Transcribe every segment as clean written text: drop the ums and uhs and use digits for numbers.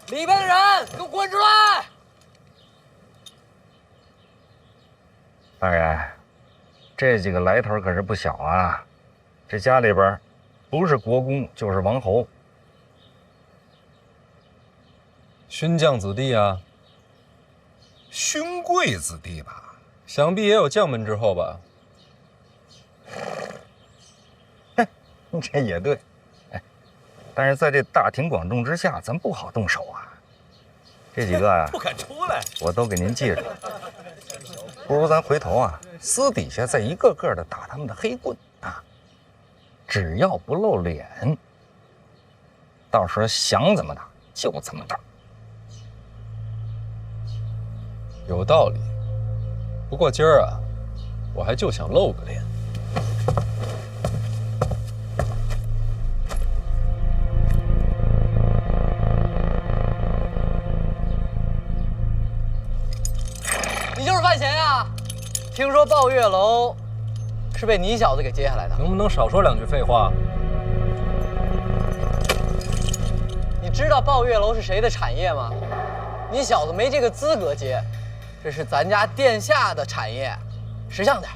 里边的人，给我滚出来！大人，这几个来头可是不小啊！这家里边，不是国公就是王侯。勋将子弟啊，勋贵子弟吧？想必也有将门之后吧？这也对，但是在这大庭广众之下，咱不好动手啊。这几个啊，不敢出来，我都给您记着。不如咱回头啊，私底下再一个个的打他们的黑棍啊，只要不露脸，到时候想怎么打就怎么打。有道理。不过今儿啊，我还就想露个脸。你就是范闲呀？听说抱月楼是被你小子给接下来的，能不能少说两句废话？你知道抱月楼是谁的产业吗？你小子没这个资格接，这是咱家殿下的产业，识相点，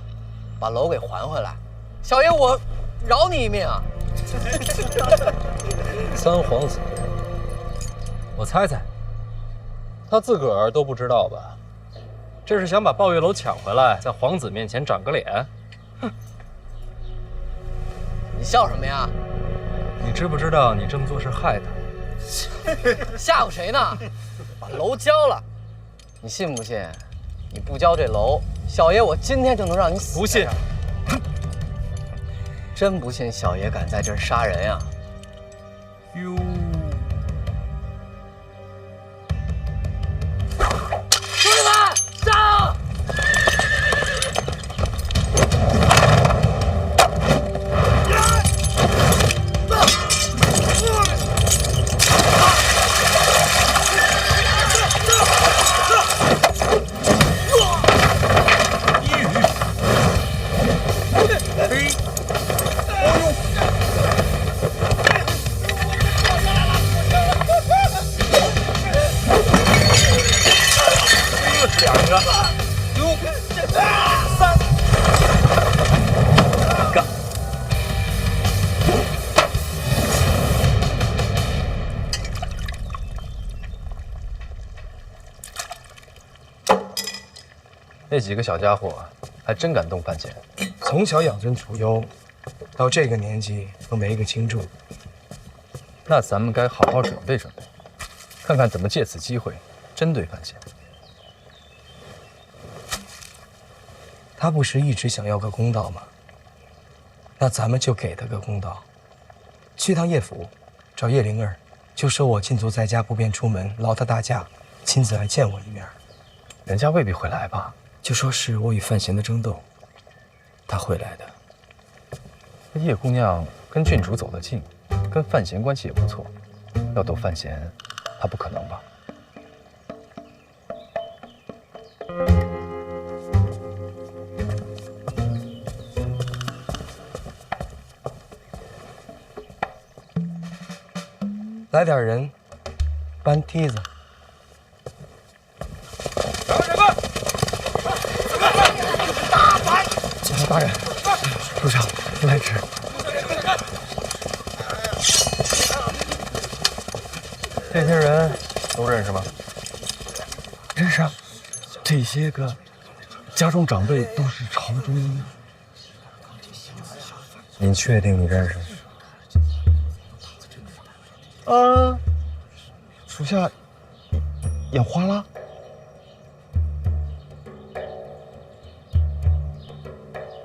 把楼给还回来。小爷我饶你一命啊！三皇子，我猜猜，他自个儿都不知道吧？这是想把抱月楼抢回来，在皇子面前长个脸。哼！你笑什么呀？你知不知道你这么做是害他？吓唬谁呢？把楼交了，你信不信？你不交这楼，小爷我今天就能让你死。不信？真不信小爷敢在这儿杀人呀？哟，兄弟们，上！那几个小家伙还真敢动范闲。从小养尊处优，到这个年纪都没个倾注。那咱们该好好准备准备，看看怎么借此机会针对范闲。他不是一直想要个公道吗？那咱们就给他个公道。去趟叶府，找叶灵儿，就说我禁足在家，不便出门，劳他大驾，亲自来见我一面。人家未必会来吧？就说是我与范闲的争斗，他会来的。这叶姑娘跟郡主走得近，跟范闲关系也不错，要斗范闲，她不可能吧？来点人，搬梯子。检察大人，属下来迟。这些人都认识吗？认识啊，这些个家中长辈都是朝中。您确定你认识？属下眼花了。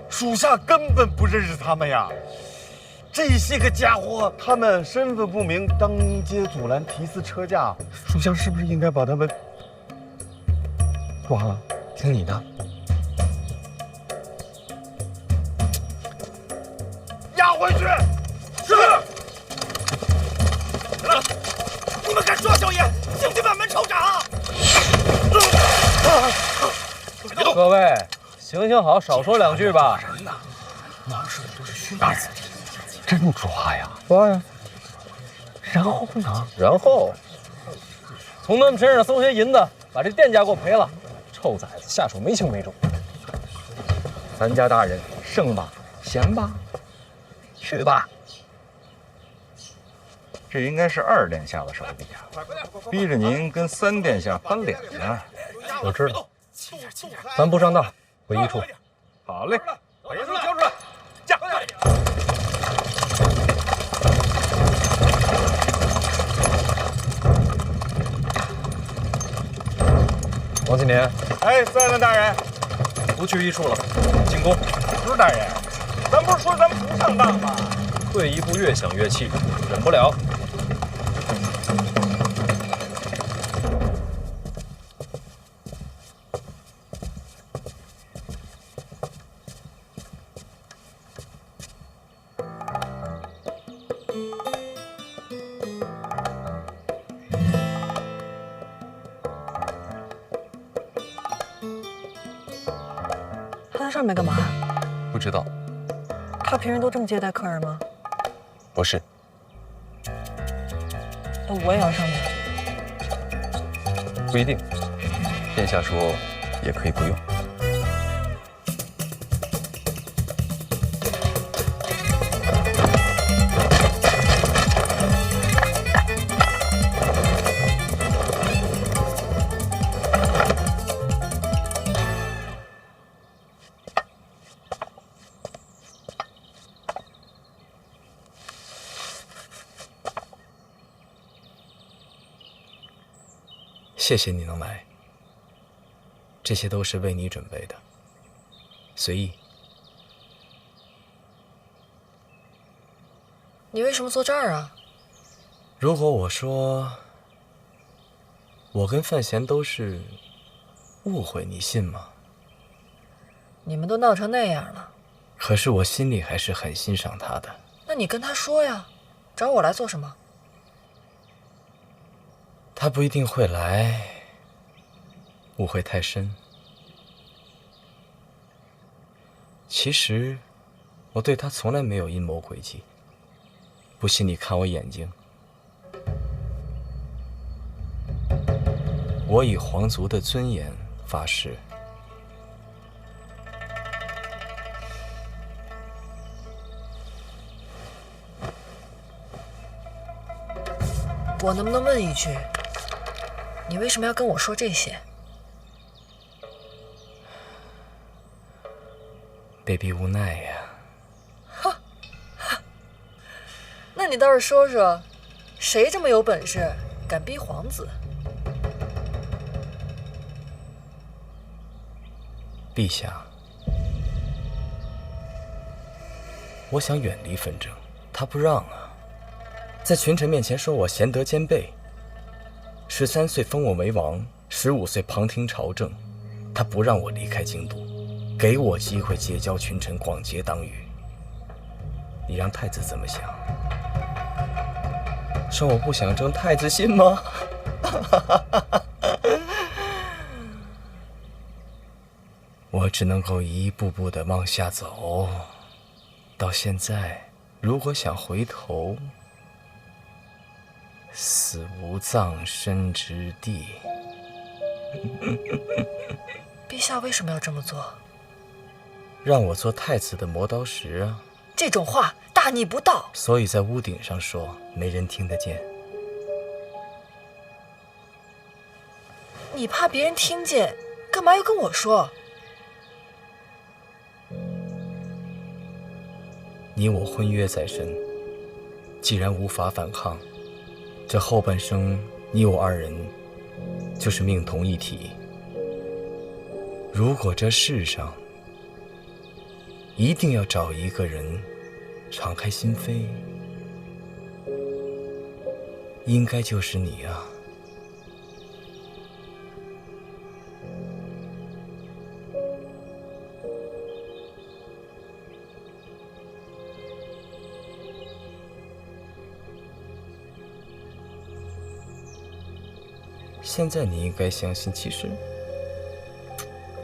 属下根本不认识他们呀！这些个家伙，他们身份不明，当街阻拦提私车驾，属下是不是应该把他们抓了？听你的。押回去。是。你们敢抓小爷，请去把门瞅掌！各位，行行好，少说两句吧。大人，真抓呀！抓呀！然后呢？然后从他们身上搜些银子，把这店家给我赔了。臭崽子，下手没轻没重。咱家大人胜吧，闲吧，去吧。这应该是2殿下的手笔啊，逼着您跟3殿下翻脸呢。我知道，咱不上当，回一处。好嘞，把人都交出来，驾！王启年，哎，三位大人，不去一处了，进宫。不是大人，咱不是说咱们不上当吗？退一步，越想越气，忍不了。他在上面干嘛？不知道，他平时都这么接待客人吗？不是。那我也要上面。不一定。殿下说也可以不用。谢谢你能来，这些都是为你准备的，随意。你为什么坐这儿啊？如果我说我跟范闲都是误会，你信吗？你们都闹成那样了，可是我心里还是很欣赏他的。那你跟他说呀，找我来做什么？他不一定会来，误会太深。其实，我对他从来没有阴谋诡计。不信你看我眼睛，我以皇族的尊严发誓。我能不能问一句，你为什么要跟我说这些？被逼无奈呀。那你倒是说说，谁这么有本事，敢逼皇子？陛下，我想远离纷争，他不让啊，在群臣面前说我贤德兼备。13岁封我为王，15岁旁听朝政，他不让我离开京都，给我机会结交群臣，广结党羽。你让太子怎么想？说我不想争太子心吗？我只能够一步步的往下走，到现在，如果想回头，死无葬身之地。陛下为什么要这么做？让我做太子的磨刀石啊！这种话大逆不道。所以在屋顶上说，没人听得见。你怕别人听见，干嘛要跟我说？你我婚约在身，既然无法反抗，这后半生你我二人就是命同一体。如果这世上一定要找一个人敞开心扉，应该就是你啊。现在你应该相信，其实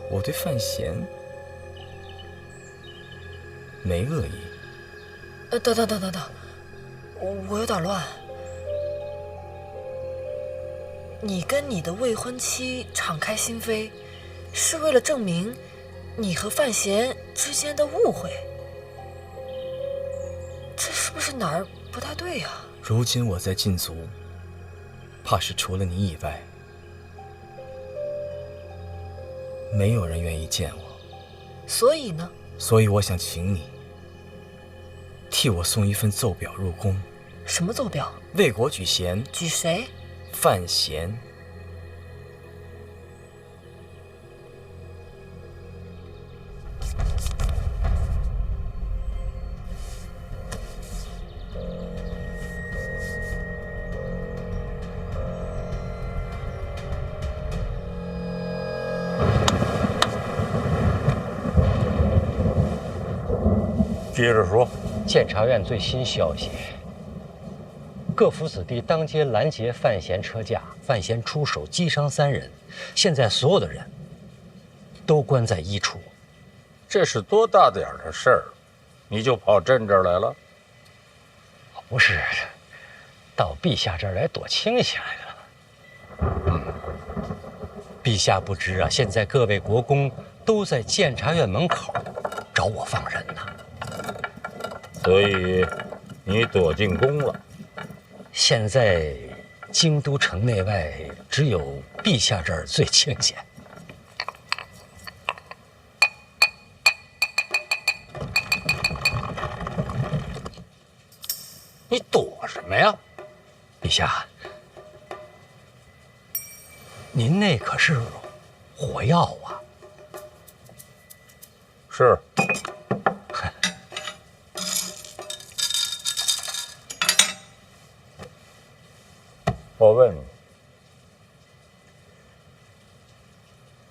我对范闲没恶意。等，我有点乱。你跟你的未婚妻敞开心扉，是为了证明你和范闲之间的误会，这是不是哪儿不太对呀？如今我在禁足，怕是除了你以外，没有人愿意见我。所以呢？所以我想请你替我送一份奏表入宫。什么奏表？为国举贤。举谁？范闲。接着说。监察院最新消息，各府子弟当街拦截范闲车驾，范闲出手击伤3人，现在所有的人都关在一处。这是多大点的事儿，你就跑朕这儿来了？不是，到陛下这儿来躲清闲来了。陛下不知啊，现在各位国公都在监察院门口找我放人呢。所以你躲进宫了。现在京都城内外只有陛下这儿最清闲。你躲什么呀？陛下，您那可是火药啊！是。我问你，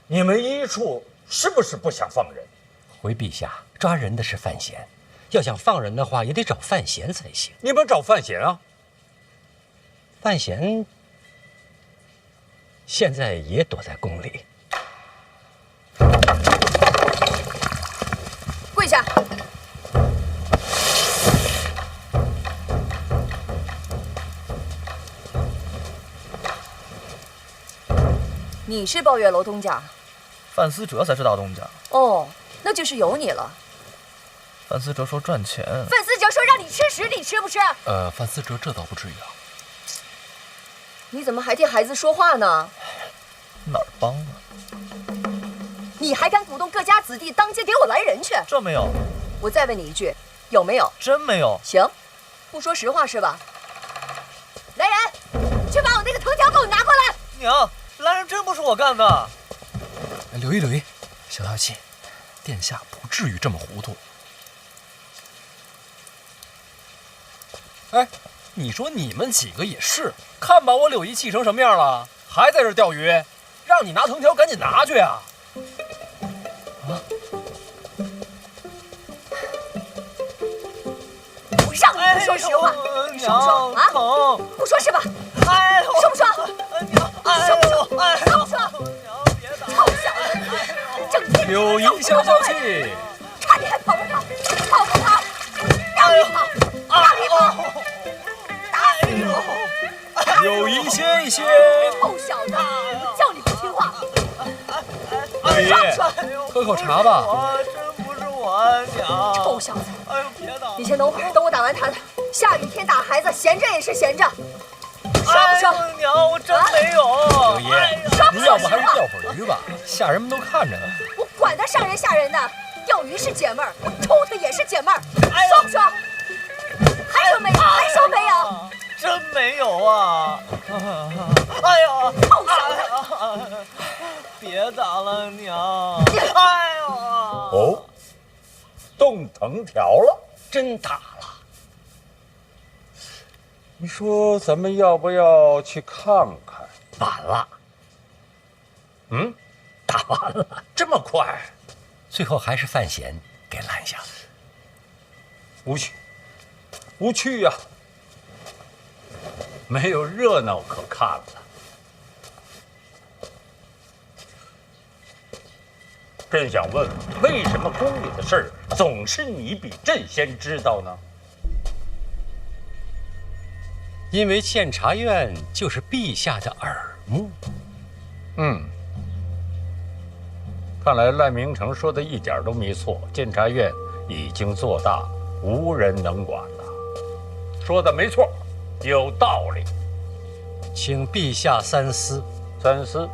你们一处是不是不想放人？回陛下，抓人的是范闲，要想放人的话，也得找范闲才行。你们找范闲啊？范闲现在也躲在宫里。跪下！你是抱月楼东家？范思哲才是大东家。哦，那就是有你了。范思哲说赚钱。范思哲说让你吃屎，你吃不吃？范思哲这倒不至于啊。你怎么还替孩子说话呢？哪儿帮了？你还敢鼓动各家子弟当街给我来人去？这没有。我再问你一句，有没有？真没有。行，不说实话是吧？来人，去把我那个藤条给我拿过来。娘。来人真不是我干的。刘一，刘一，小淘气，殿下不至于这么糊涂。哎，你说你们几个也是，看把我柳姨气成什么样了，还在这钓鱼，让你拿藤条赶紧拿去啊！我让你不说实话，你说不说啊？疼，不说是吧？哎呦，说不说？娘，说不说？说不说？娘，别打！臭小子，整天柳姨消消气，差点还跑不跑？跑不跑？让你跑，让你跑！打死你！柳姨歇一歇。臭小子，我叫你不听话。柳姨，喝口茶吧。真不是我，娘。臭小子！哎呦，别打！你先等会儿，等我打完痰。下雨天打孩子，闲着也是闲着。说不说？娘，我真没有。柳姨，您要不还是钓会儿鱼吧？下人们都看着呢。我管他上人下人的，钓鱼是解闷儿，我抽他也是解闷儿。说不说？还说没有？还说没有？真没有啊！哎呀，臭小子！别打了，娘！哎呦！哦，动藤条了，真打了。你说咱们要不要去看看？晚了。打完了，这么快？最后还是范闲给拦下了。无趣，无趣呀！没有热闹可看了。朕想问，为什么宫里的事儿总是你比朕先知道呢？因为监察院就是陛下的耳看来赖明成说的一点都没错，监察院已经做大，无人能管了。说的没错，有道理。请陛下三思。三思？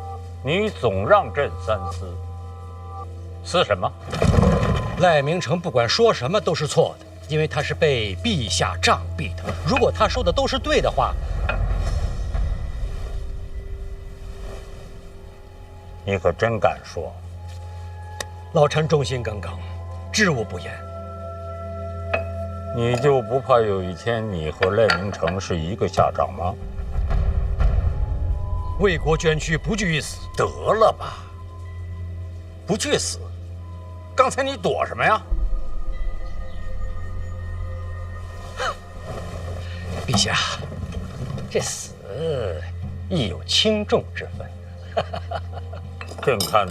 你总让朕三思。思什么？赖明成不管说什么都是错的，因为他是被陛下杖毙的。如果他说的都是对的话，你可真敢说？老臣忠心耿耿，知无不言。你就不怕有一天你和赖明成是一个下场吗？为国捐躯，不惧一死。得了吧，不去死。刚才你躲什么呀？陛下，这死亦有轻重之分。朕看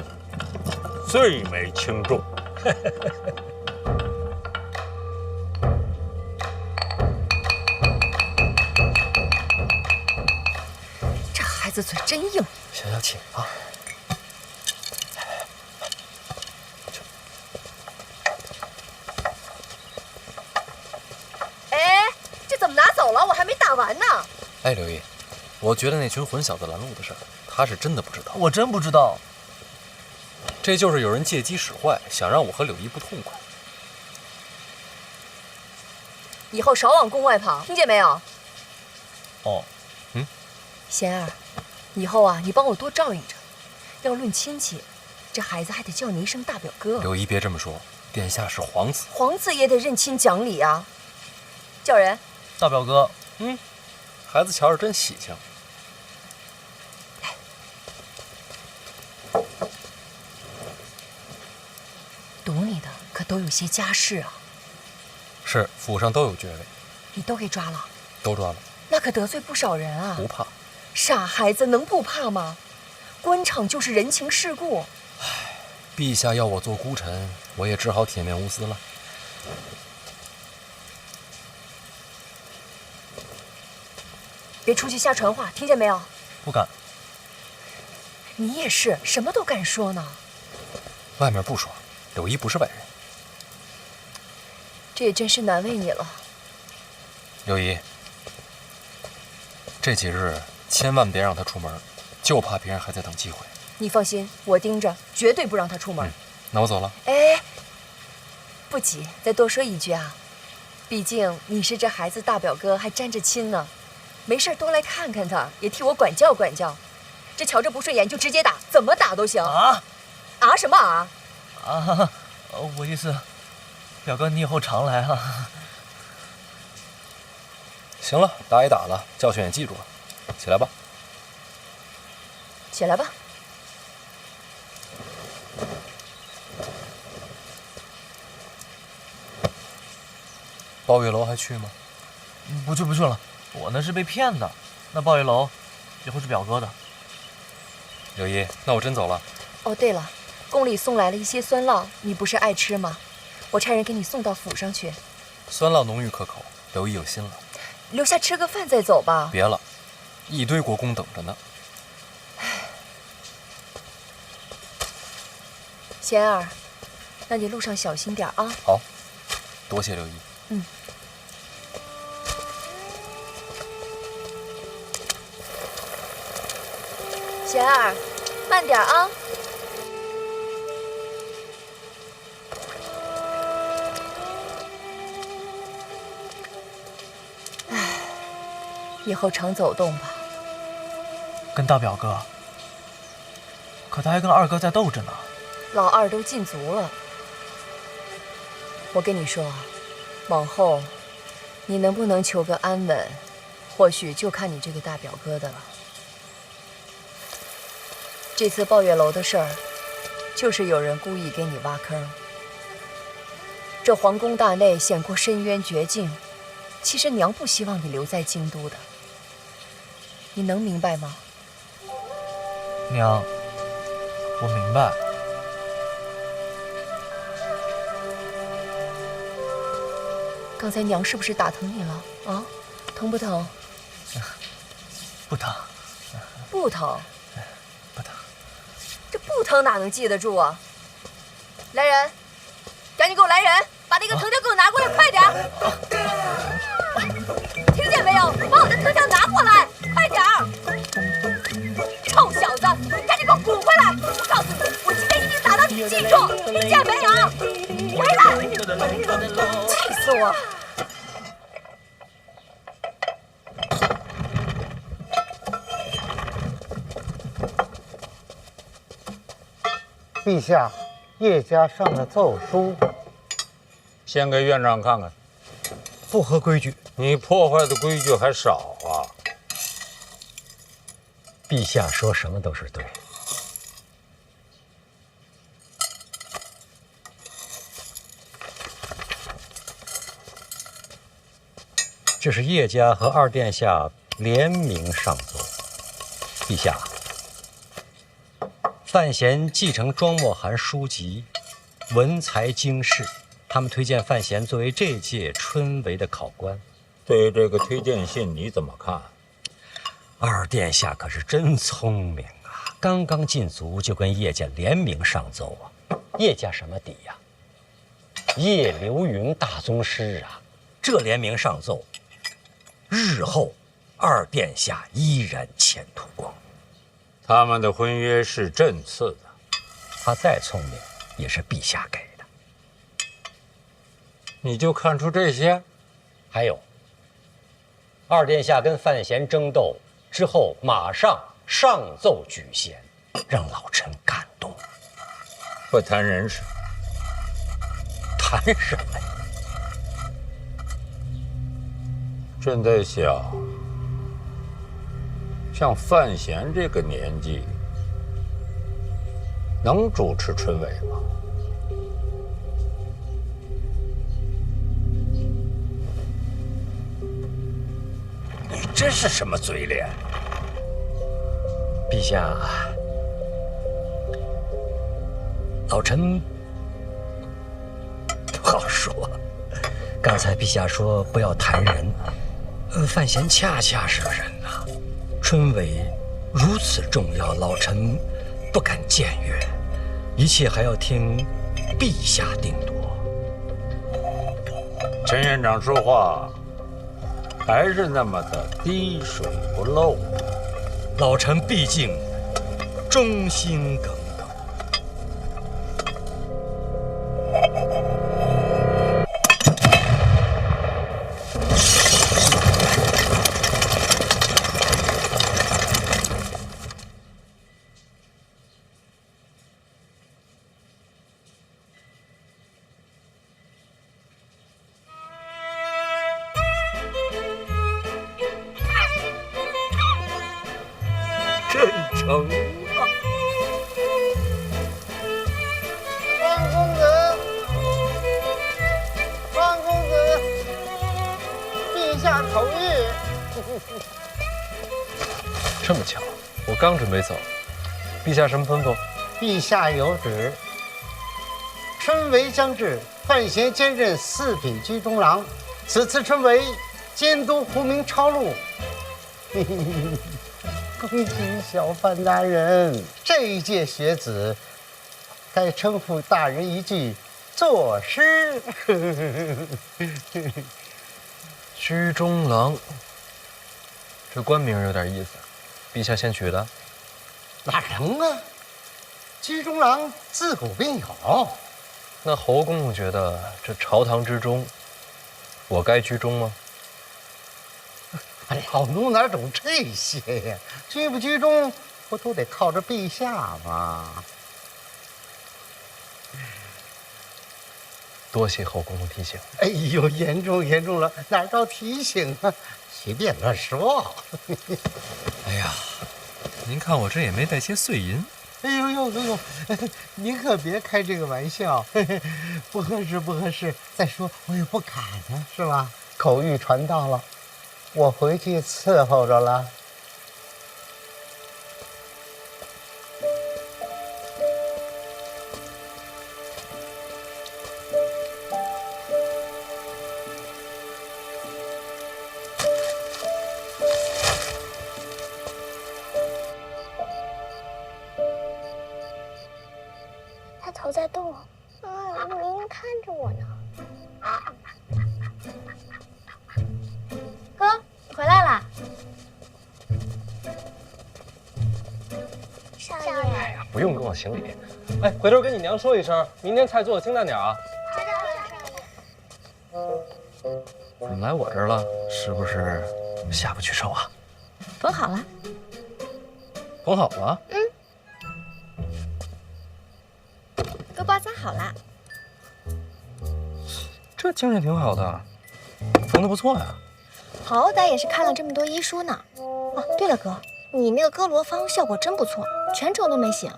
最没轻重。这孩子嘴真硬。小小请啊。哎，这怎么拿走了？我还没打完呢。哎，刘毅，我觉得那群混小子拦路的事儿，他是真的不知道。我真不知道。这就是有人借机使坏，想让我和柳毅不痛快。以后少往宫外跑，听见没有？哦，贤儿，以后啊，你帮我多照应着。要论亲戚，这孩子还得叫你一声大表哥。柳毅别这么说，殿下是皇子，皇子也得认亲讲理啊。叫人。大表哥。孩子瞧着真喜庆。堵你的可都有些家世啊。是，府上都有爵位。你都给抓了？都抓了。那可得罪不少人啊。不怕。傻孩子能不怕吗？官场就是人情世故。唉，陛下要我做孤臣，我也只好铁面无私了。别出去瞎传话，听见没有？不敢。你也是，什么都敢说呢。外面不说，柳毅不是外人。这也真是难为你了。柳毅，这几日千万别让他出门，就怕别人还在等机会。你放心，我盯着，绝对不让他出门。那我走了。哎，不急，再多说一句啊，毕竟你是这孩子大表哥，还沾着亲呢。没事多来看看他，也替我管教管教。这瞧着不顺眼就直接打，怎么打都行。啊？啊什么啊？啊，我意思，表哥你以后常来啊。行了，打也打了，教训也记住了，起来吧。起来吧。抱月楼还去吗？不去了，我那是被骗的。那抱月楼以后是表哥的。柳毅，那我真走了。哦，对了，宫里送来了一些酸酪，你不是爱吃吗？我差人给你送到府上去。酸酪浓郁可口，柳毅有心了。留下吃个饭再走吧。别了，一堆国公等着呢。贤儿，那你路上小心点啊。好，多谢刘毅。贤儿，慢点啊。唉，以后常走动吧。跟大表哥，可他还跟二哥在斗着呢。老二都禁足了。我跟你说，往后你能不能求个安稳，或许就看你这个大表哥的了。这次抱月楼的事儿，就是有人故意给你挖坑。这皇宫大内险过深渊绝境，其实娘不希望你留在京都的。你能明白吗？娘，我明白。刚才娘是不是打疼你了啊？疼不疼？不疼。不疼。不疼哪能记得住啊？来人，赶紧给我来人，把那个藤条给我拿过来，快点儿！听见没有？把我的藤条拿过来，快点儿！臭小子，赶紧给我滚回来！我告诉你，我今天一定打到你记住，听见没有？回来！气死我！陛下，叶家上了奏书，先给院长看看。不合规矩，你破坏的规矩还少啊！陛下说什么都是对。这是叶家和二殿下联名上奏。陛下，范闲继承庄墨涵书籍，文才经世，他们推荐范闲作为这届春闱的考官。对这个推荐信你怎么看？二殿下可是真聪明啊！刚刚进族就跟叶家联名上奏啊！叶家什么底呀？叶流云大宗师啊！这联名上奏，日后二殿下依然前途光明。他们的婚约是朕赐的，他再聪明也是陛下给的。你就看出这些？还有，二殿下跟范闲争斗之后，马上上奏举贤，让老臣感动。不谈人事，谈什么呀？朕在想，像范闲这个年纪，能主持春闱吗？你这是什么嘴脸？陛下，老臣不好说。刚才陛下说不要谈人，范闲恰恰是个人呐。春闱如此重要，老臣不敢僭越，一切还要听陛下定夺。陈院长说话还是那么的滴水不漏。老臣毕竟忠心耿耿。真诚啊！方公子，方公子，陛下口谕。这么巧，我刚准备走，陛下什么吩咐？陛下有旨，春闱将至，范闲兼任四品居中郎。此次春闱，监督胡明抄录。恭喜小范大人，这一届学子该称呼大人一句作诗。居中郎，这官名有点意思，陛下先取的？哪能啊？居中郎自古便有。那侯公公觉得这朝堂之中，我该居中吗？老奴哪懂这些呀？居不居中，不都得靠着陛下吗？多谢侯公公提醒。哎呦，严重了，哪招提醒啊？随便乱说。哎呀，您看我这也没带些碎银。哎呦，您可别开这个玩笑，不合适。再说我也不敢呢，是吧？口谕传到了。我回去伺候着了。头在动。明明看着我呢。哥，你回来啦？少爷。哎呀，不用跟我行礼。哎，回头跟你娘说一声，明天菜做的清淡点啊。好的，少爷。怎么来我这儿了？是不是下不去手啊？缝好了。缝好了？哥包扎好了。这精神挺好的，缝得不错呀。好歹也是看了这么多医书呢。哦，对了，哥，你那个哥罗芳效果真不错，全程都没醒。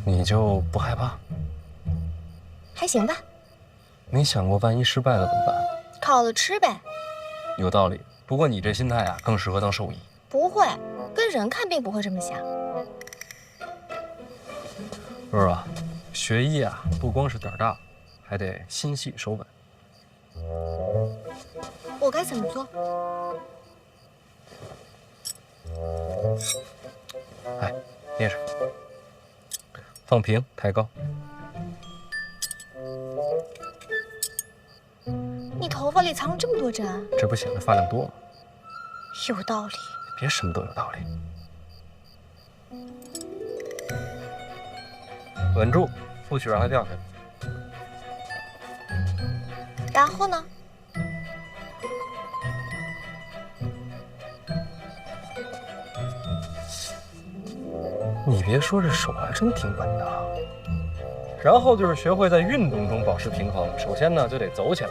你就不害怕？还行吧。你想过万一失败了怎么办？烤了吃呗。有道理。不过你这心态啊，更适合当兽医。不会，跟人看病不会这么想。若若，学医啊，不光是胆大，还得心细手稳。我该怎么做？哎，捏着，放平，抬高。你头发里藏了这么多针，这不显得发量多吗？有道理。别什么都有道理。稳住，不许让它掉下来。然后呢？你别说，这手还真挺稳的。然后就是学会在运动中保持平衡。首先呢，就得走起来。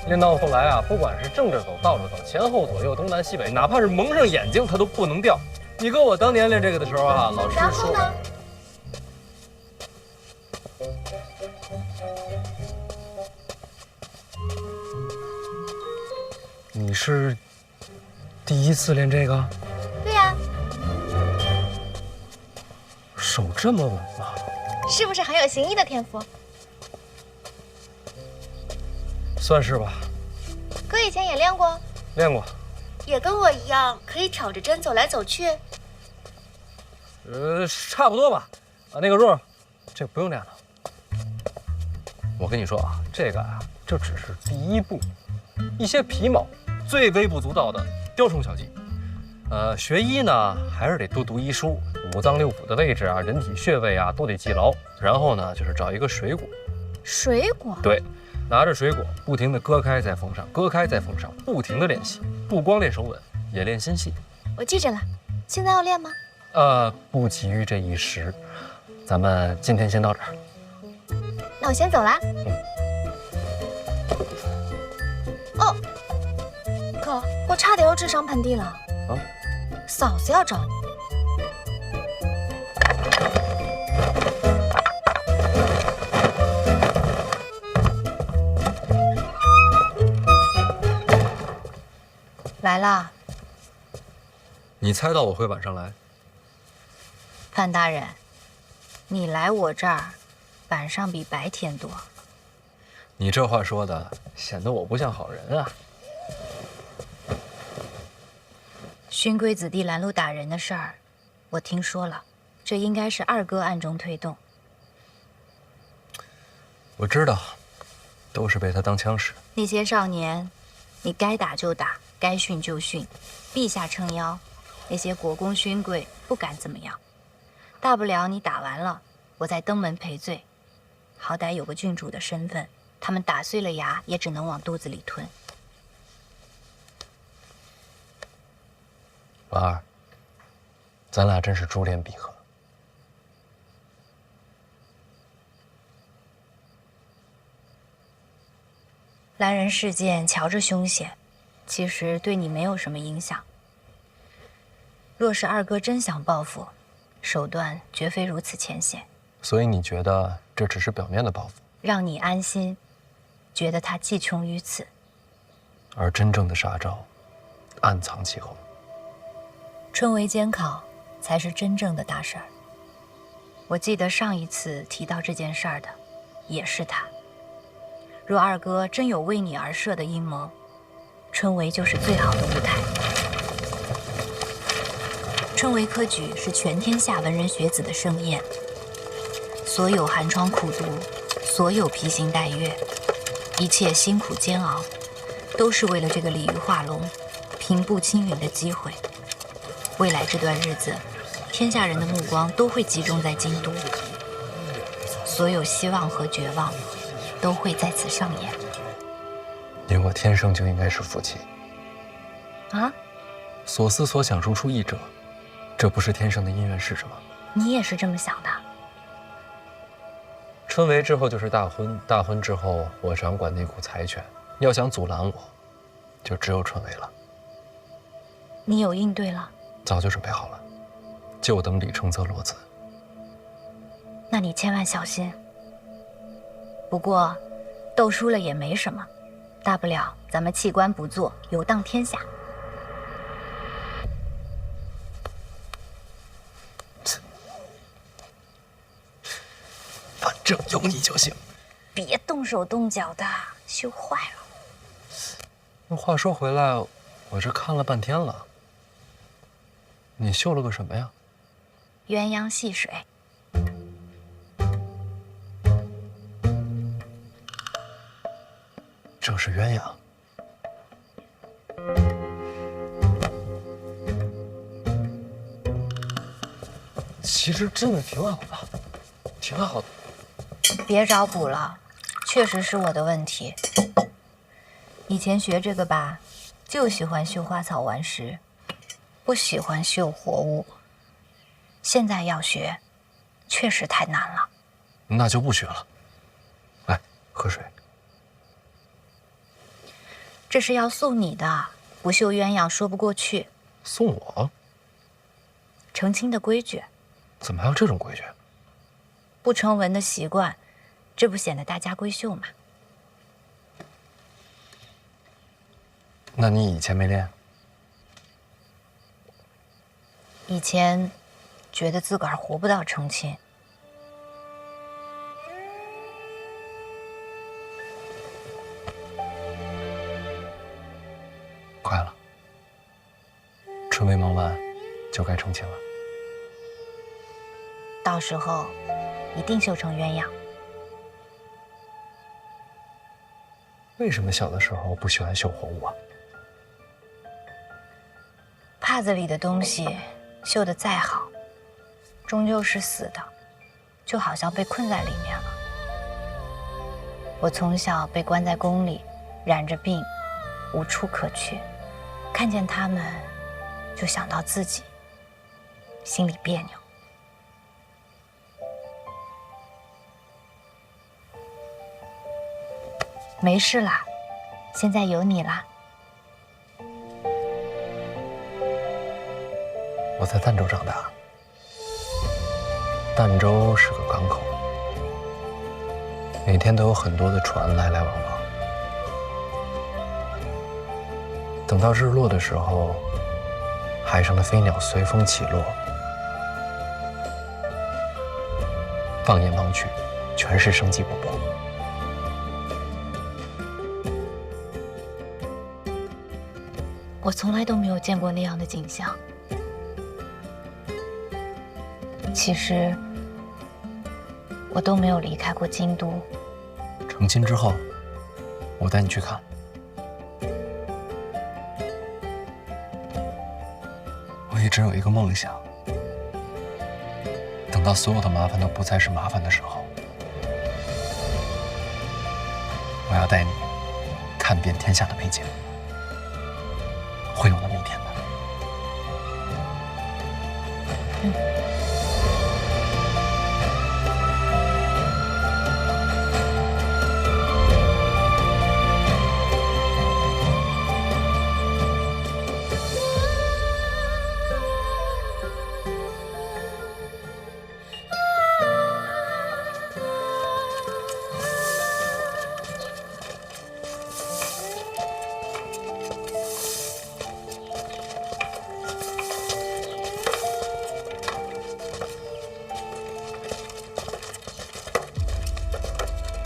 练到后来啊，不管是正着走、倒着走、前后左右、东南西北，哪怕是蒙上眼睛，它都不能掉。你哥我当年练这个的时候啊，老师说。然后呢？你是第一次练这个？对呀。手这么稳吗？是不是很有行医的天赋？算是吧。哥以前也练过？练过。也跟我一样可以挑着针走来走去？差不多吧。啊，那个若，这不用练了。我跟你说啊，这个啊，这只是第一步，一些皮毛、最微不足道的雕虫小技。学医呢，还是得多读医书，五脏六腑的位置啊，人体穴位啊，都得记牢。然后呢，就是找一个水果。水果？对。拿着水果，不停地割开再缝上，割开再缝上，不停地练习，不光练手稳，也练心细。我记着了。现在要练吗？不急于这一时，咱们今天先到这儿。那我先走啦。哦，哥，我差点又智商盆地了。啊？嫂子要找你。来啦！你猜到我会晚上来？范大人，你来我这儿，晚上比白天多。你这话说的，显得我不像好人啊。勋贵子弟拦路打人的事儿，我听说了，这应该是二哥暗中推动。我知道，都是被他当枪使。那些少年，你该打就打。该训就训，陛下撑腰，那些国公勋贵不敢怎么样，大不了你打完了，我再登门赔罪，好歹有个郡主的身份，他们打碎了牙也只能往肚子里吞。婉儿，咱俩真是珠联璧合。兰人事件瞧着凶险。其实对你没有什么影响。若是二哥真想报复，手段绝非如此浅显。所以你觉得这只是表面的报复，让你安心，觉得他计穷于此。而真正的杀招，暗藏其后。春闱监考才是真正的大事儿。我记得上一次提到这件事儿的，也是他。若二哥真有为你而设的阴谋，春闱就是最好的舞台。春闱科举是全天下文人学子的盛宴，所有寒窗苦读，所有披星戴月，一切辛苦煎熬，都是为了这个鲤鱼化龙、平步青云的机会。未来这段日子，天下人的目光都会集中在京都，所有希望和绝望都会在此上演。你我天生就应该是夫妻啊！所思所想如出一辙，这不是天生的姻缘是什么？你也是这么想的？春闱之后就是大婚，大婚之后我掌管那股财权，要想阻拦我，就只有春闱了。你有应对了？早就准备好了，就等李承泽落子。那你千万小心。不过，斗输了也没什么，大不了咱们弃官不做，游荡天下。反正有你就行。别动手动脚的，绣坏了。那话说回来，我这看了半天了，你绣了个什么呀？鸳鸯戏水。这是鸳鸯。其实真的挺好的，挺好的。别找补了，确实是我的问题。以前学这个吧，就喜欢绣花草顽石，不喜欢绣活物。现在要学，确实太难了。那就不学了。来，喝水。这是要送你的，不绣鸳鸯说不过去。送我？成亲的规矩。怎么还有这种规矩？不成文的习惯，这不显得大家闺秀吗？那你以前没练？以前觉得自个儿活不到成亲。快了，春闱忙完就该成亲了。到时候一定绣成鸳鸯。为什么小的时候不喜欢绣活物啊？帕子里的东西绣得再好，终究是死的，就好像被困在里面了。我从小被关在宫里，染着病，无处可去，看见他们，就想到自己，心里别扭。没事啦，现在有你啦。我在儋州长大，儋州是个港口，每天都有很多的船来来往往。等到日落的时候，海上的飞鸟随风起落，放眼望去，全是生机勃勃。我从来都没有见过那样的景象。其实，我都没有离开过京都。成亲之后，我带你去看。我一直有一个梦想，等到所有的麻烦都不再是麻烦的时候，我要带你看遍天下的美景。会有那么一天的。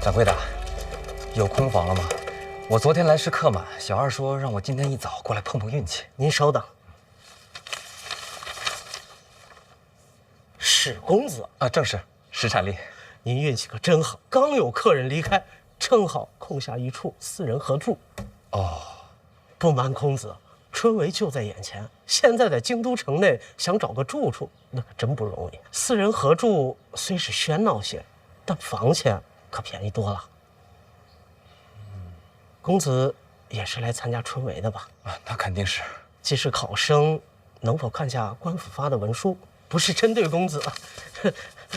掌柜的，有空房了吗？我昨天来时客满，小二说让我今天一早过来碰碰运气。您稍等。史公子啊，正是史产力。您运气可真好，刚有客人离开，正好空下一处私人合住。哦，不瞒公子，春闱就在眼前，现在在京都城内想找个住处，那可真不容易。私人合住虽是喧闹些，但房钱可便宜多了。公子也是来参加春闱的吧？啊，那肯定是。既是考生，能否看下官府发的文书？不是针对公子，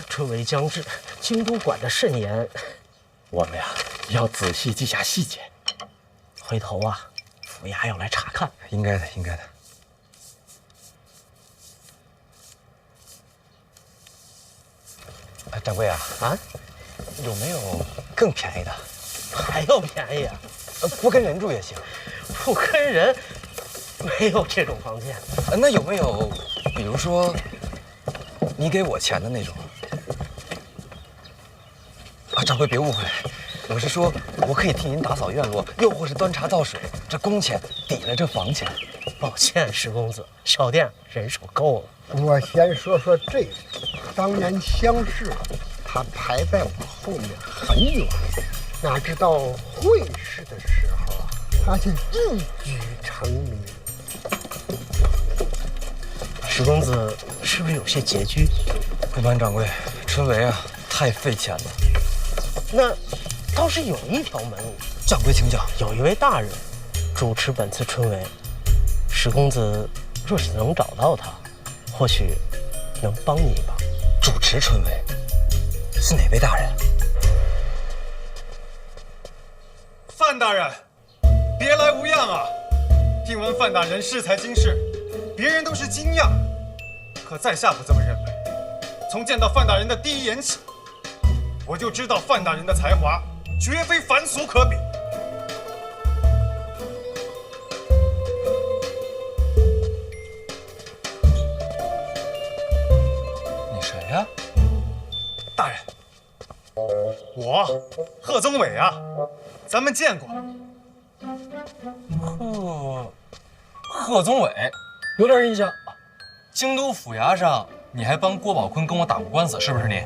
春闱将至，京都管得甚严，我们呀要仔细记下细节。回头啊，府衙要来查看。应该的，应该的。掌柜啊，有没有更便宜的？还要便宜啊？不跟人住也行。不跟人，没有这种房间。那有没有，比如说，你给我钱的那种？啊，掌柜别误会，我是说，我可以替您打扫院落，又或是端茶倒水，这工钱抵了这房钱。抱歉，石公子，小店人手够了。我先说说这个，当年乡试，他排在我后面很远，哪知道会试的时候啊，他就一举成名。石公子是不是有些拮据？不瞒掌柜，春闱啊，太费钱了。那倒是有一条门路。掌柜请讲。有一位大人主持本次春闱，石公子若是能找到他，或许能帮你一把。主持春闱是哪位大人？范大人，别来无恙啊！听闻范大人适才经世，别人都是惊讶，可在下不这么认为。从见到范大人的第一眼起，我就知道范大人的才华绝非凡俗可比。你谁呀？大人，我贺宗纬啊，咱们见过。贺宗纬，有点印象。京都府衙上，你还帮郭宝坤跟我打过官司，是不是你？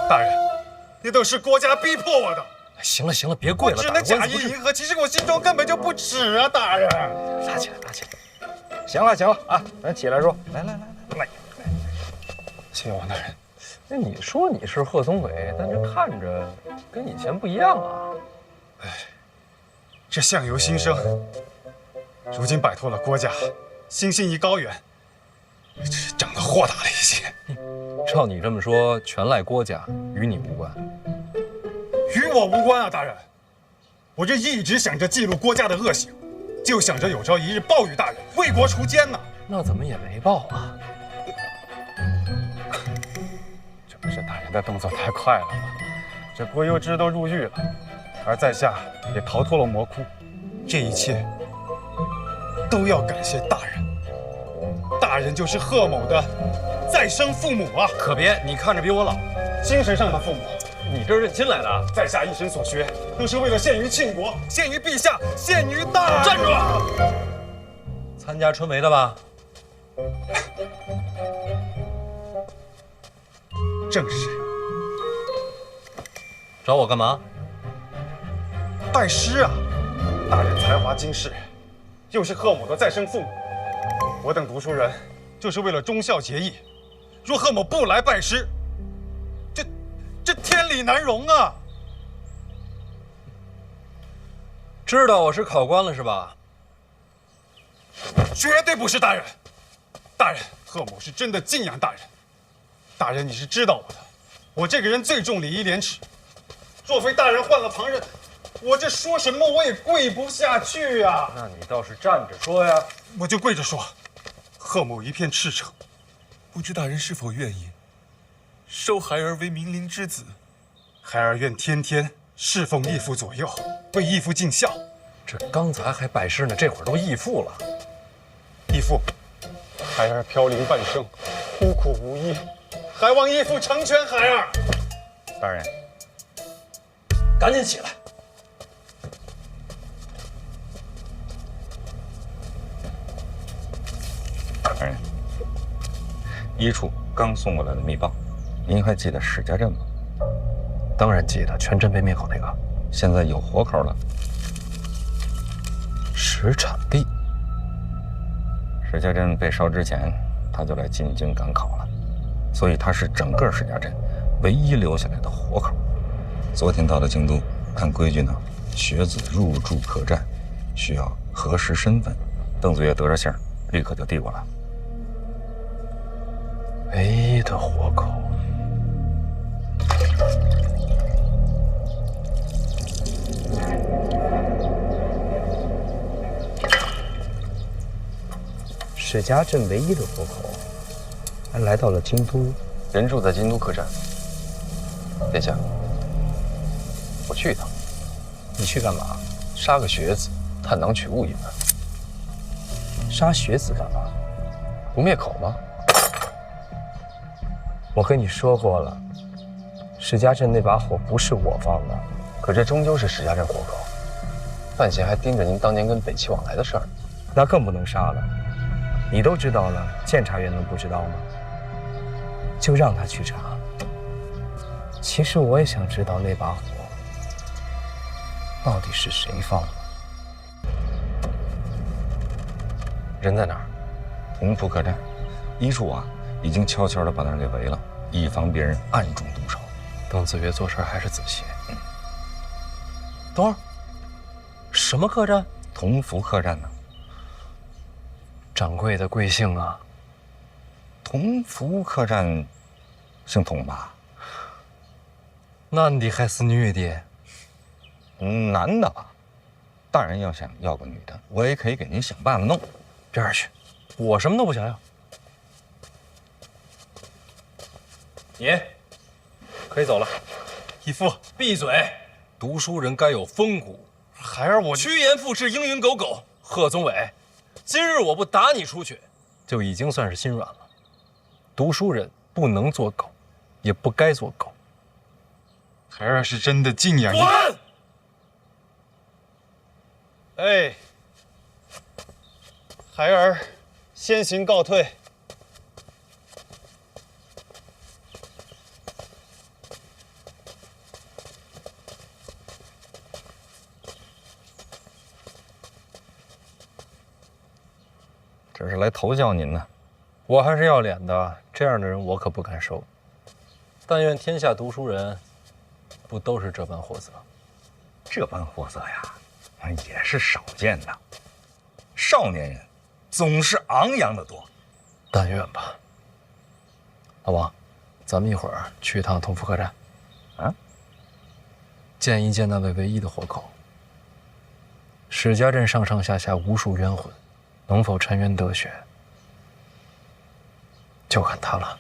大人，那都是国家逼迫我的。行了行了，别跪了，我只能假意迎合，其实我心中根本就不耻啊，大人。拉起来，拉起来。行了行了啊，咱起来说。来。谢王大人，那你说你是贺宗纬，但这看着跟以前不一样啊。哎，这相由心生，如今摆脱了郭家，心性已高远，长得豁达了一些。照你这么说，全赖郭家，与你无关。与我无关啊，大人。我这一直想着记录郭家的恶行，就想着有朝一日报与大人，为国除奸呢。那怎么也没报啊？这不是大人的动作太快了吗？这郭攸之都入狱了，而在下也逃脱了魔窟，这一切都要感谢大人。大人就是贺某的再生父母啊！可别，你看着比我老，精神上的父母。你这是认亲来的啊？在下一生所学，都是为了献于庆国，献于陛下，献于大。站住！参加春闱的吧？正是。找我干嘛？拜师啊！大人才华经世，又是贺某的再生父母，我等读书人就是为了忠孝节义。若贺某不来拜师，这天理难容啊！知道我是考官了是吧？绝对不是大人。大人，贺某是真的敬仰大人。大人，你是知道我的，我这个人最重礼义廉耻。若非大人换了旁人，我这说什么我也跪不下去啊！那你倒是站着说呀！我就跪着说，贺某一片赤诚，不知大人是否愿意收孩儿为明灵之子？孩儿愿天天侍奉义父左右，为义父尽孝。这刚才还拜师呢，这会儿都义父了。义父，孩儿飘零半生，孤苦无依，还望义父成全孩儿。大人，赶紧起来！大人，医处刚送过来的密报，您还记得史家镇吗？当然记得，全镇被灭口那个。现在有活口了。石产地。史家镇被烧之前，他就来进京赶考了，所以他是整个史家镇唯一留下来的活口。昨天到了京都，看规矩呢，学子入住客栈需要核实身份。邓子越得着信儿，立刻就递过来。唯一的活口。史家镇唯一的活口，还来到了京都。人住在京都客栈。殿下，我去一趟。你去干嘛？杀个学子，探囊取物一番。杀学子干嘛？不灭口吗？我跟你说过了，史家镇那把火不是我放的。可这终究是史家镇活口，范闲还盯着您当年跟北齐往来的事儿。那更不能杀了。你都知道了，监察院能不知道吗？就让他去查。其实我也想知道那把火到底是谁放的。人在哪儿？同福客栈，医术啊，已经悄悄地把那儿给围了，以防别人暗中动手。邓子越做事还是仔细。等会儿，什么客栈？同福客栈呢？掌柜的贵姓啊？同福客栈，姓童吧？男的还是女的？男的吧。大人要想要个女的，我也可以给您想办法弄。边儿去，我什么都不想要。你可以走了。义父，闭嘴！读书人该有风骨。孩儿我趋炎附势，蝇营狗苟。贺宗纬，今日我不打你出去，就已经算是心软了。读书人不能做狗，也不该做狗。孩儿是真的敬仰。滚！哎，孩儿先行告退。这是来投教您呢。我还是要脸的，这样的人我可不敢收。但愿天下读书人不都是这般货色。这般货色呀，也是少见的。少年人总是昂扬的多。但愿吧。老王，咱们一会儿去一趟同福客栈，啊，见一见那位唯一的活口。史家镇上上下下无数冤魂，能否沉冤得雪，就看他了。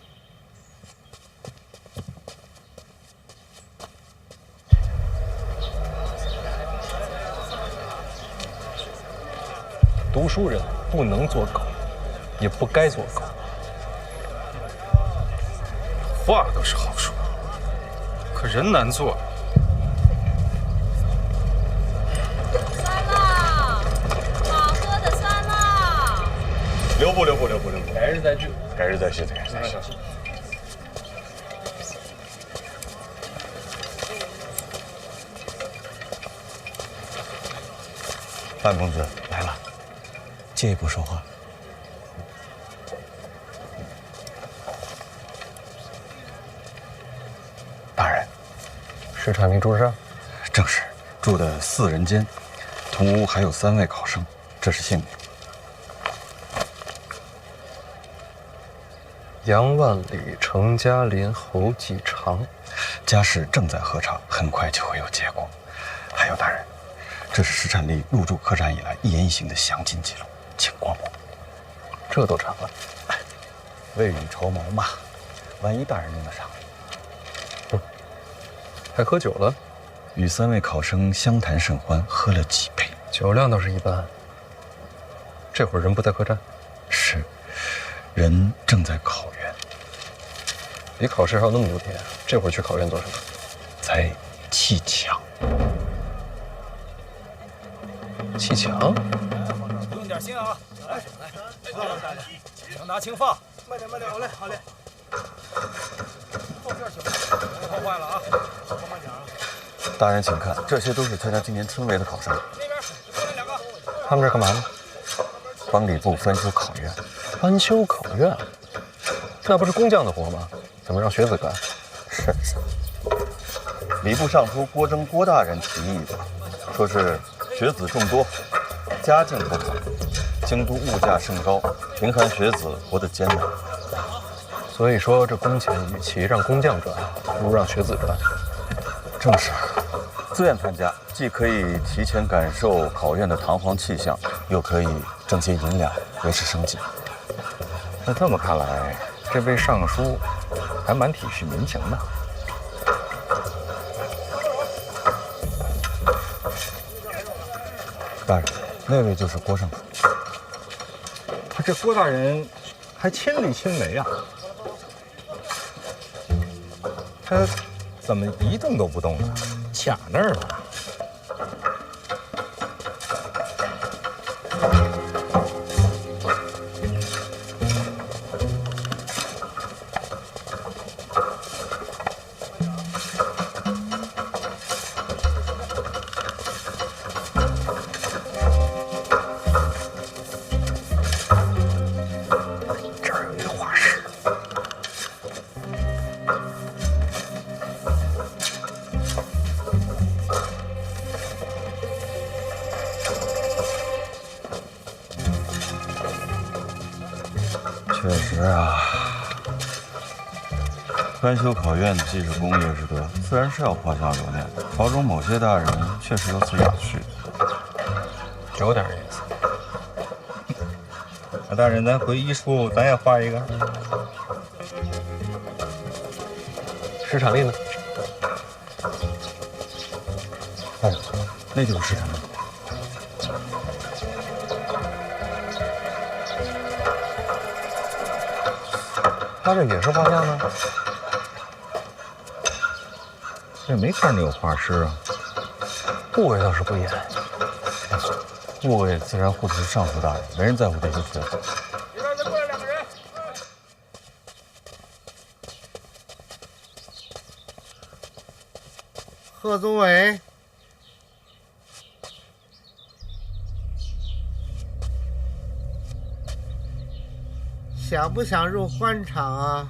读书人不能做狗，也不该做狗。话倒是好说，可人难做。酸辣，好喝的酸辣。留步。改日再聚。改日再续。范公子来了，借一步说话。大人，石产地住上？正是，住的4人间，同屋还有3位考生，这是姓名。杨万里、程嘉林、侯继常，家事正在核查，很快就会有结果。还有大人，这是石产力入住客栈以来一言一行的详尽记录，请过目。这都查了，未雨绸缪嘛，万一大人用得上。还喝酒了？与3位考生相谈甚欢，喝了几杯，酒量倒是一般。这会儿人不在客栈？是，人正在考院。离考试还有那么多天，这会儿去考院做什么？在砌墙。砌墙？用点心啊！来，轻拿轻放。慢点，好嘞。坏了啊！大人请看，这些都是参加今年春闱的考生。他们这干嘛呢？帮礼部翻修考院。翻修考院？那不是工匠的活吗？怎么让学子干？是。礼部尚书郭征郭大人提议的，说是学子众多，家境不好，京都物价甚高，贫寒学子活得艰难。所以说这工钱与其让工匠赚，不如让学子赚。正是。自愿参加，既可以提前感受考院的堂皇气象，又可以挣些银两维持生计。那这么看来，这位尚书还蛮体恤民情的。大人，那位就是郭尚书。他这郭大人还亲力亲为啊！他怎么一动都不动呢？卡那儿了。这儿有一个画室。确实啊，翻修考院既是公业之德，自然是要华夏留念。朝中某些大人确实有此雅趣，有点意思。那大人，咱回医书，咱也画一个。石产力呢？大人，那就是石产力。他这也是画像呢？这没看着有画师啊。部位倒是不严。部位自然护的是尚书大人，没人在乎这些学子。贺宗纬，想不想入官场啊？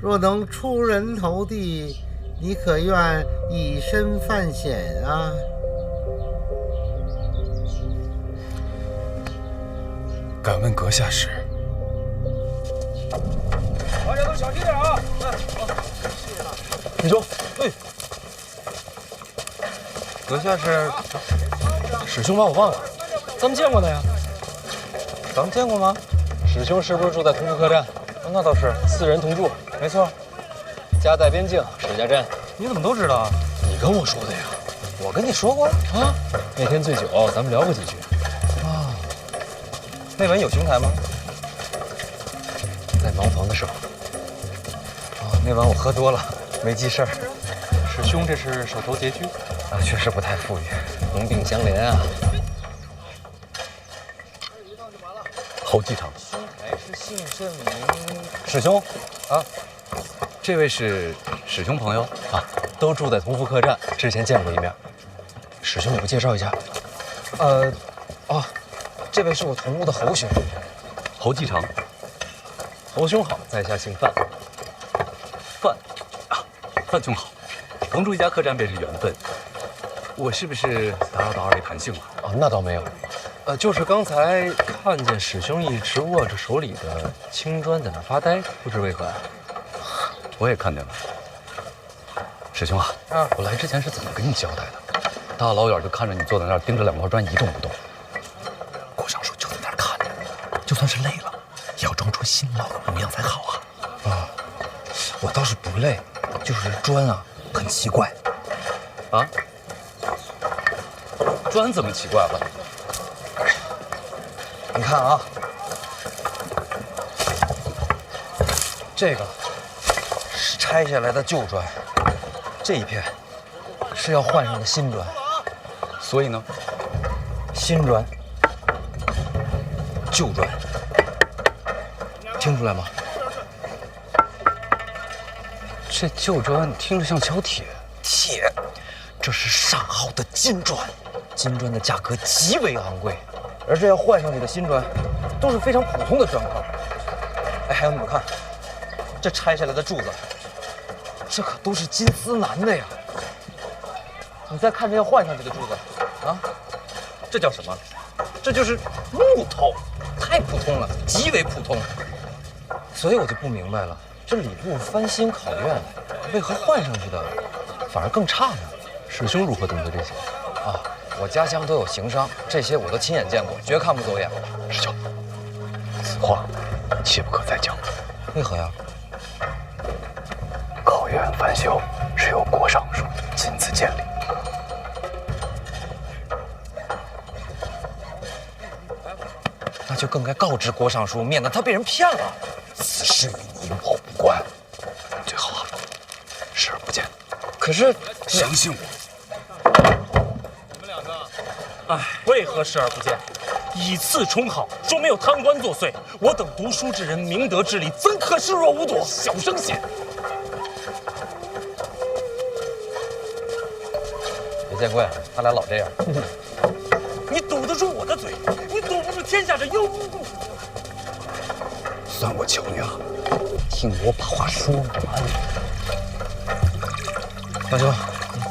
若能出人头地，你可愿以身犯险啊？敢问阁下是？大家都小心点啊！好，师兄，哎，阁下是？师兄把我忘了，咱们见过的呀。咱们见过吗？师兄是不是住在同福客栈？那倒是，4人同住。没错。家在边境，史家镇。你怎么都知道啊？你跟我说的呀。我跟你说过啊。那天醉酒，咱们聊过几句。啊。那晚有兄台吗？在茅房的时候。那晚我喝多了，没记事儿。师兄这是手头拮据啊，确实不太富裕，同病相怜啊。侯继常，兄台是姓甚名？师兄，啊，这位是师兄朋友啊，都住在同福客栈，之前见过一面。师兄，你不介绍一下？这位是我同屋的侯兄，侯继常。侯兄好，在下姓范。范兄好，同住一家客栈便是缘分。我是不是打扰到二位谈兴了？哦，那倒没有。就是刚才看见师兄一直握着手里的青砖在那发呆，不知为何呀？我也看见了。师兄啊，我来之前是怎么跟你交代的？大老远就看着你坐在那儿盯着2块砖一动不动。郭尚书就在那儿看着，就算是累了，也要装出辛劳的模样才好啊。啊，我倒是不累，就是砖啊很奇怪。啊？砖怎么奇怪了？你看啊，这个是拆下来的旧砖，这一片是要换上的新砖。所以呢，新砖、旧砖，听出来吗？这旧砖听着像角铁。铁，这是上好的金砖，金砖的价格极为昂贵，而这要换上去的新砖，都是非常普通的砖块。哎，还有你们看，这拆下来的柱子，这可都是金丝楠的呀。你再看这要换上去的柱子，啊，这叫什么？这就是木头，太普通了，极为普通。所以我就不明白了，这礼部翻新考院，为何换上去的反而更差呢？师兄如何懂得这些？啊，我家乡都有行商，这些我都亲眼见过，绝看不走眼。师兄，此话切不可再讲。为何呀？考院翻修是由郭尚书亲自建立。那就更该告知郭尚书，免得他被人骗了。此事与你我无关，最好视而不见。可是，相信我。你们两个，哎，为何视而不见？以次充好，说没有贪官作祟。我等读书之人，明德之理，怎可视若无睹？小声些。别见怪，他俩老这样。你堵得住我的嘴，你堵不住天下这妖巫。算我求你了，听我把话说完。大兄，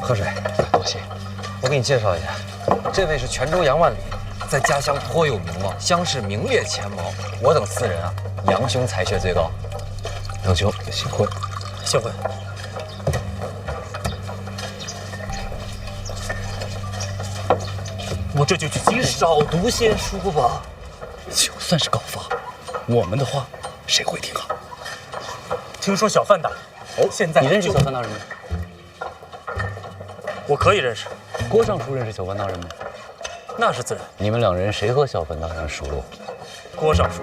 喝水，多谢。我给你介绍一下，这位是泉州杨万里，在家乡颇有名望，乡试名列前茅。我等四人啊，杨兄才学最高。杨兄，幸会。幸会。我这就去。你少读些书吧。就算是告发，我们的话谁会听啊？听说小范大人，现在你认识小范大人吗？我可以认识。郭尚书认识小范大人吗？那是自然。你们两人谁和小范大人熟络？郭尚书。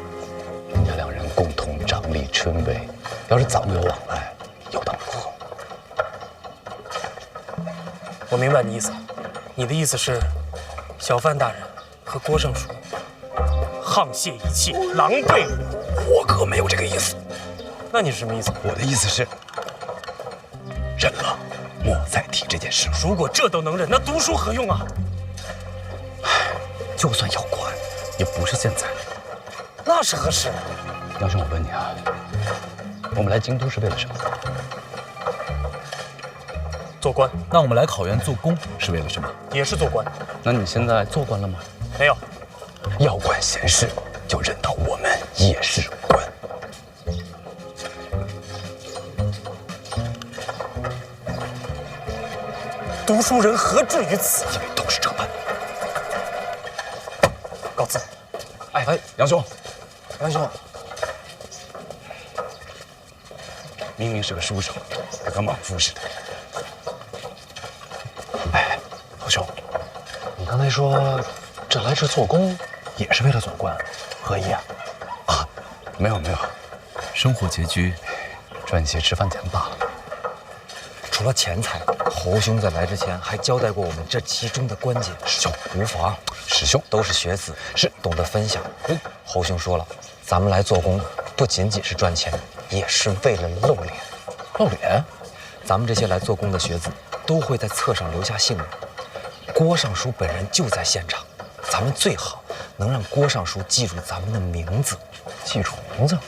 人家两人共同掌理春闱，要是早有往来，又当如何？我明白你意思，你的意思是，小范大人和郭尚书沆瀣一气，狼狈。我可没有这个意思。那你是什么意思？我的意思是，忍了，莫再提这件事了。如果这都能忍，那读书何用啊？就算要管，也不是现在。那是何时？杨兄，我问你啊，我们来京都是为了什么？做官。那我们来考院做工是为了什么？也是做官。那你现在做官了吗？没有。要管闲事，就认到我们也是官。读书人何至于此？因为都是这般。告辞。哎，杨兄，杨兄，明明是个书生，跟个莽夫似的。哎，老兄，你刚才说这来这做工也是为了做官，何意啊？啊，没有，生活拮据，赚些吃饭钱罢了。除了钱财，侯兄在来之前还交代过我们这其中的关键。师兄，无妨，师兄都是学子，是懂得分享。侯兄说了，咱们来做工不仅仅是赚钱，也是为了露脸。露脸？咱们这些来做工的学子都会在册上留下姓名。郭尚书本人就在现场，咱们最好能让郭尚书记住咱们的名字。记住名字？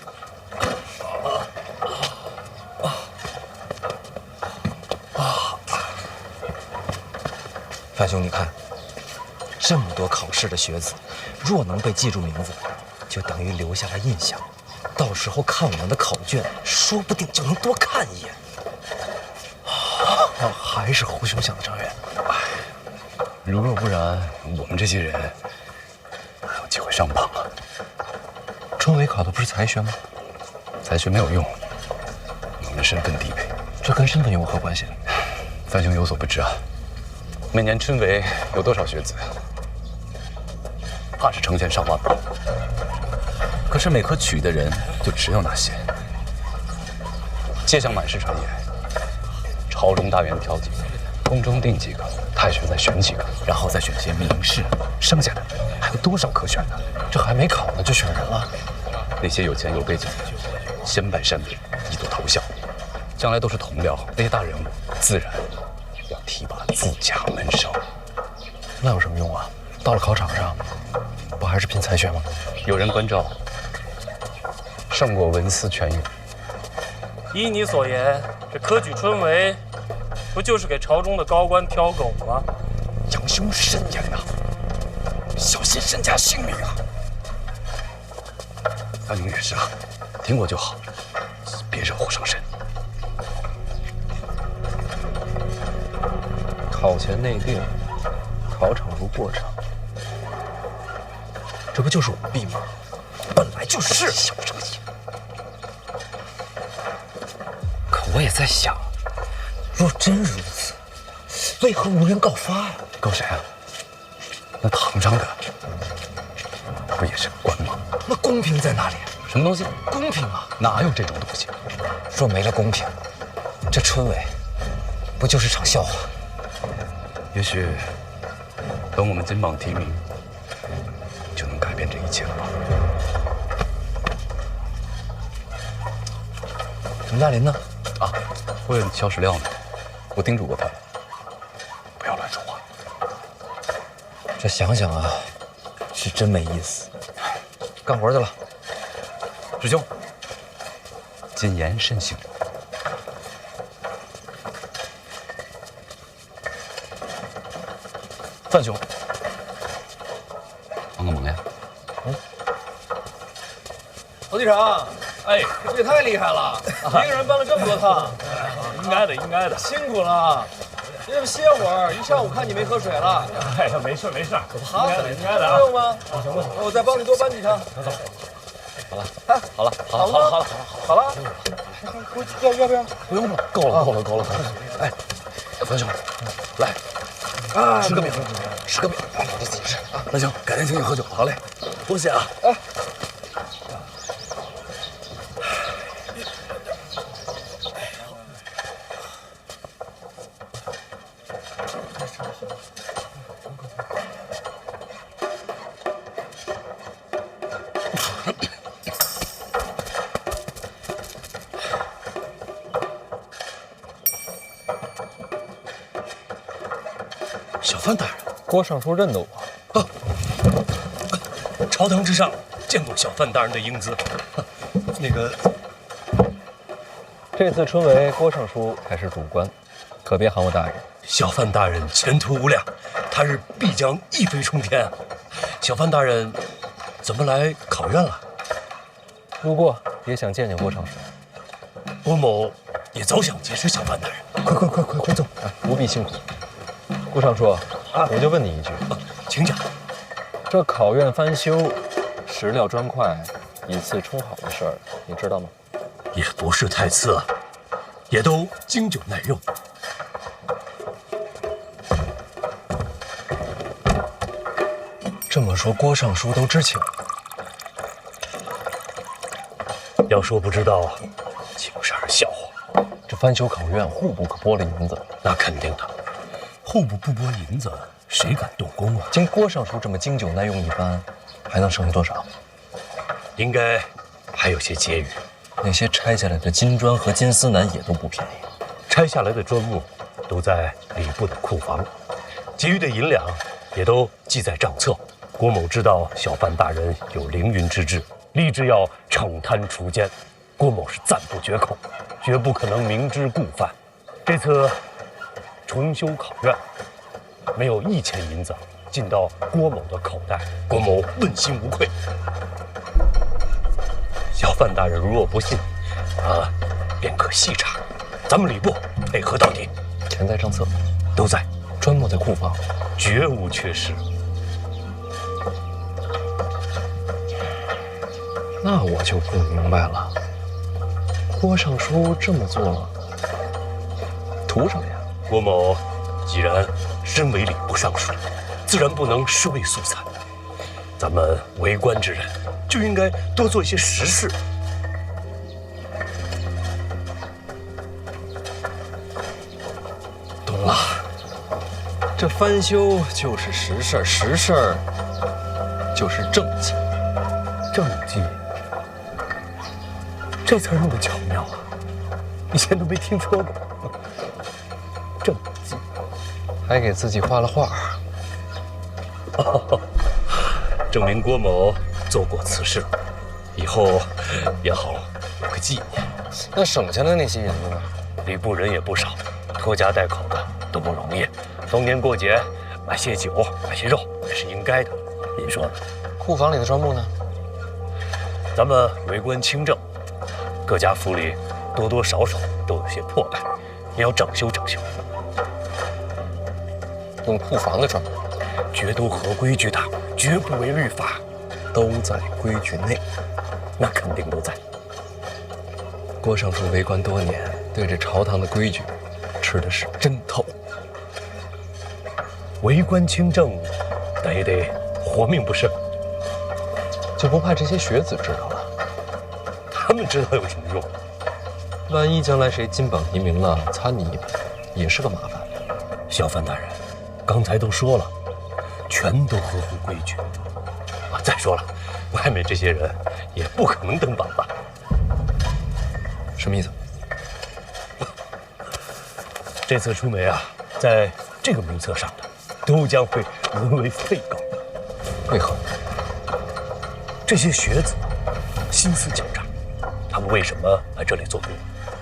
范兄，你看，这么多考试的学子，若能被记住名字，就等于留下了印象。到时候看我们的考卷，说不定就能多看一眼。还是侯兄想的长远。如若不然，我们这些人哪有机会上榜啊？春闱考的不是才学吗？才学没有用，我们身份低微。这跟身份有何关系？范兄有所不知啊，每年春闱有多少学子？怕是成千上万吧。可是每科取的人就只有那些。届项满试传言，朝中大员挑几个，宫中定几个，太学再选几个，然后再选些名士，剩下的还有多少可选的？这还没考呢就选人了？那些有钱有背景的人，先拜山里，以作头效，将来都是同僚，那些大人物自然要提拔自家门生。那有什么用啊？到了考场上，不还是拼才学吗？有人关照，胜过文思泉涌。依你所言，这科举春闱，不就是给朝中的高官挑狗吗？杨兄慎言呐，小心身家性命啊！安宁也是啊，听我就好，别惹祸上身。考前内定，考场如过场，这不就是舞弊吗？本来就是。小声些。可我也在想，若真如此，为何无人告发呀？告谁啊？那唐章的不也是官吗？那公平在哪里？什么东西？公平啊！哪有这种东西？若没了公平，这春闱不就是场笑话？也许等我们金榜题名，就能改变这一切了吧？陈大林呢？啊，问萧史料呢？我叮嘱过他了，不要乱说话。这想想啊，是真没意思。干活去了。师兄，谨言慎行。范兄，帮个忙呀！侯队长，哎，这也太厉害了，一个人搬了这么多趟。应该的，应该的，辛苦了。你怎么歇会儿？一上午看你没喝水了。哎呀，没事没事，可不好，应该的啊。不用吗？不行不行，我再帮你多搬几趟。走。好了，好了，好了，要不要？不用了，够了。哎，范兄，来，吃个饼，我就自己吃啊。那行，改天请你喝酒。好嘞，多谢啊。哎。小范大人，郭尚书认得我。朝堂之上见过小范大人的英姿。那个，这次春闱，郭尚书才是主官，可别喊我大人。小范大人前途无量，他日必将一飞冲天。小范大人怎么来考院了？路过，也想见见郭尚书。郭某也早想结识小范大人。快走！不必辛苦。郭尚书，我就问你一句，请讲。这考院翻修，石料砖块以次充好的事儿，你知道吗？也不是太次，也都经久耐用。这么说，郭尚书都知情。要说不知道，岂不是儿笑话？这翻修考院，户部可拨了银子。那肯定的，户部不拨银子，谁敢动工啊？经郭尚书这么经久耐用一番，还能剩下多少？应该还有些结余。那些拆下来的金砖和金丝楠也都不便宜，拆下来的砖木都在礼部的库房，结余的银两也都记在账册。郭某知道小范大人有凌云之志，立志要惩贪除奸，郭某是赞不绝口，绝不可能明知故犯。这次重修考院，没有1钱银子进到郭某的口袋，郭某问心无愧。小范大人如若不信，便可细查，咱们礼部配合到底。钱在账册，都在，砖木在库房，绝无缺失。那我就不明白了，郭尚书这么做，图什么呀？郭某既然身为礼部尚书，自然不能尸位素餐。咱们为官之人，就应该多做一些实事。懂了，这翻修就是实事儿，实事儿就是政绩。政绩这词儿用的巧妙啊，以前都没听说过。正经，还给自己画了画。哦，证明郭某做过此事，以后也好有个纪念。那省下的那些银子呢？礼部人也不少，拖家带口的都不容易。逢年过节买些酒，买些肉也是应该的。您说呢？库房里的砖木呢？咱们为官清正，各家府里多多少少都有些破败，也要整修整修。用库房的砖木，绝都合规矩的，绝不违律法，都在规矩内。那肯定都在。郭尚书为官多年，对这朝堂的规矩吃的是真透。为官清正，但也得活命不是？就不怕这些学子知道了？他们知道有什么用？万一将来谁金榜题名了，参你一把，也是个麻烦。小范大人，刚才都说了，全都合乎规矩。再说了，外面这些人也不可能登榜吧？什么意思？这次出梅啊，在这个名册上的都将会沦为废稿。为何？这些学子心思狡诈，他们为什么来这里做工？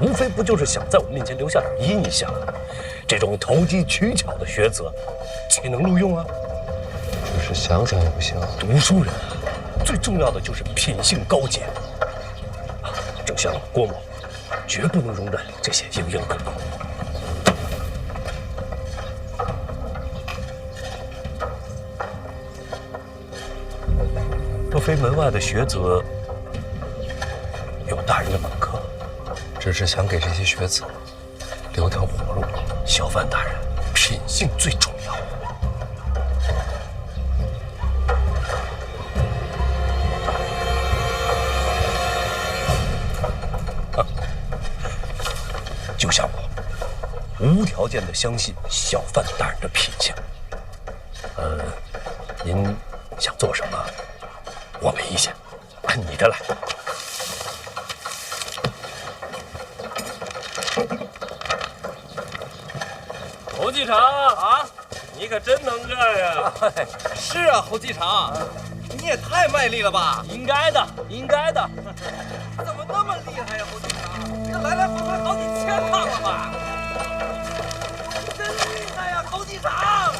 无非不就是想在我面前留下点印象？这种投机取巧的学子，岂能录用啊？只是想想也不行。读书人啊，最重要的就是品性高洁。正像郭某，绝不能容忍这些蝇营狗苟。若非门外的学子有大人的恐吓，只是想给这些学子留条活路。小范大人，品性最重要。就像我无条件的相信小范大人的品性。您想做什么，我没意见，按你的来。侯继常啊，你可真能干呀！是啊，侯继常，你也太卖力了吧！应该的，应该的。怎么那么厉害呀，侯继常？这来来回回好几千趟了吧？真厉害呀，侯继常！